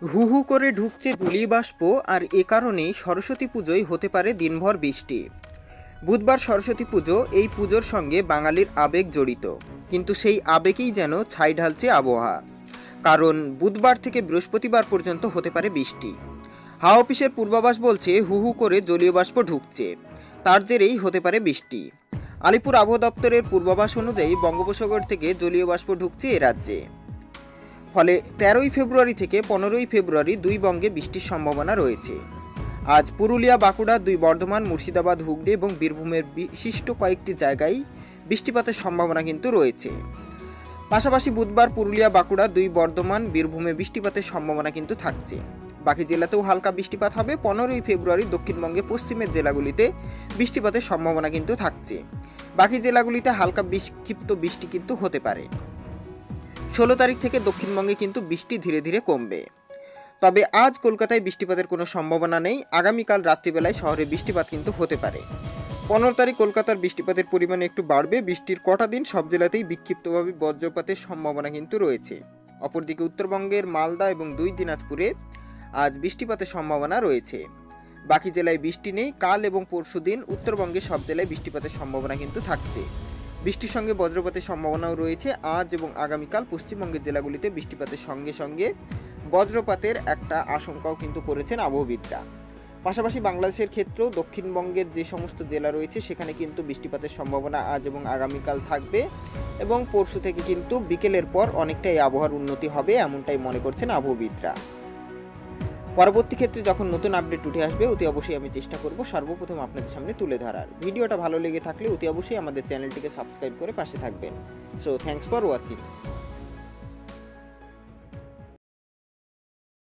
হু হু করে ঢুকছে জলীয় বাষ্প, আর এ কারণেই সরস্বতী পুজোয় হতে পারে দিনভর বৃষ্টি। বুধবার সরস্বতী পুজো, এই পুজোর সঙ্গে বাঙালির আবেগ জড়িত, কিন্তু সেই আবেগেই যেন ছাই ঢালছে আবহাওয়া। কারণ বুধবার থেকে বৃহস্পতিবার পর্যন্ত হতে পারে বৃষ্টি। হাওয়া অফিসের পূর্বাভাস বলছে হু হু করে জলীয় বাষ্প ঢুকছে, তার জেরেই হতে পারে বৃষ্টি। আলিপুর আবহাওয়া দপ্তরের পূর্বাভাস অনুযায়ী বঙ্গোপসাগর থেকে জলীয় বাষ্প ঢুকছে এ রাজ্যে। ফলে 13ই ফেব্রুয়ারি থেকে 15ই ফেব্রুয়ারি দুই বঙ্গে বৃষ্টির সম্ভাবনা রয়েছে। আজ পুরুলিয়া, বাঁকুড়া, দুই বর্ধমান, মুর্শিদাবাদ, হুগলি এবং বীরভূমের বিশিষ্ট কয়েকটি জায়গায় বৃষ্টিপাতের সম্ভাবনা কিন্তু রয়েছে। পাশাপাশি বুধবার পুরুলিয়া, বাঁকুড়া, দুই বর্ধমান, বীরভূমে বৃষ্টিপাতের সম্ভাবনা কিন্তু থাকছে। বাকি জেলাতেও হালকা বৃষ্টিপাত হবে। 15ই ফেব্রুয়ারি দক্ষিণবঙ্গে পশ্চিমের জেলাগুলিতে বৃষ্টিপাতের সম্ভাবনা কিন্তু থাকছে। বাকি জেলাগুলিতে হালকা বিক্ষিপ্ত বৃষ্টি কিন্তু হতে পারে। 16 তারিখ থেকে দক্ষিণবঙ্গে কিন্তু বৃষ্টি ধীরে ধীরে কমবে। তবে আজ কলকাতায় বৃষ্টিপাতের কোনো সম্ভাবনা নেই। আগামীকাল রাত্রিবেলায় শহরে বৃষ্টিপাত কিন্তু হতে পারে। 15 তারিখ কলকাতার বৃষ্টিপাতের পরিমাণ একটু বাড়বে। বৃষ্টির কটা দিন সব জেলাতেই বিক্ষিপ্তভাবে বজ্রপাতের সম্ভাবনা কিন্তু রয়েছে। অপরদিকে উত্তরবঙ্গের মালদা এবং দুই দিনাজপুরে আজ বৃষ্টিপাতের সম্ভাবনা রয়েছে। বাকি জেলায় বৃষ্টি নেই। কাল এবং পরশু দিন উত্তরবঙ্গের সব জেলায় বৃষ্টিপাতের সম্ভাবনা কিন্তু থাকছে। বৃষ্টির সঙ্গে বজ্রপাতের সম্ভাবনাও রয়েছে। আজ এবং আগামীকাল পশ্চিমবঙ্গের জেলাগুলিতে বৃষ্টিপাতের সঙ্গে সঙ্গে বজ্রপাতের একটা আশঙ্কাও কিন্তু করেছেন আবহবিদরা। পাশাপাশি বাংলাদেশের ক্ষেত্রেও দক্ষিণবঙ্গের যে সমস্ত জেলা রয়েছে সেখানে কিন্তু বৃষ্টিপাতের সম্ভাবনা আজ এবং আগামীকাল থাকবে, এবং পরশু থেকে কিন্তু বিকেলের পর অনেকটাই আবহাওয়ার উন্নতি হবে, এমনটাই মনে করছেন আবহবিদরা। পরবর্তী ক্ষেত্রে যখন নতুন আপডেট উঠে আসবে অতি অবশ্যই আমি চেষ্টা করব সর্বপ্রথম আপনাদের সামনে তুলে ধরার। ভিডিওটা ভালো লেগে থাকলে অতি অবশ্যই আমাদের চ্যানেলটিকে সাবস্ক্রাইব করে পাশে থাকবেন। So thanks for watching.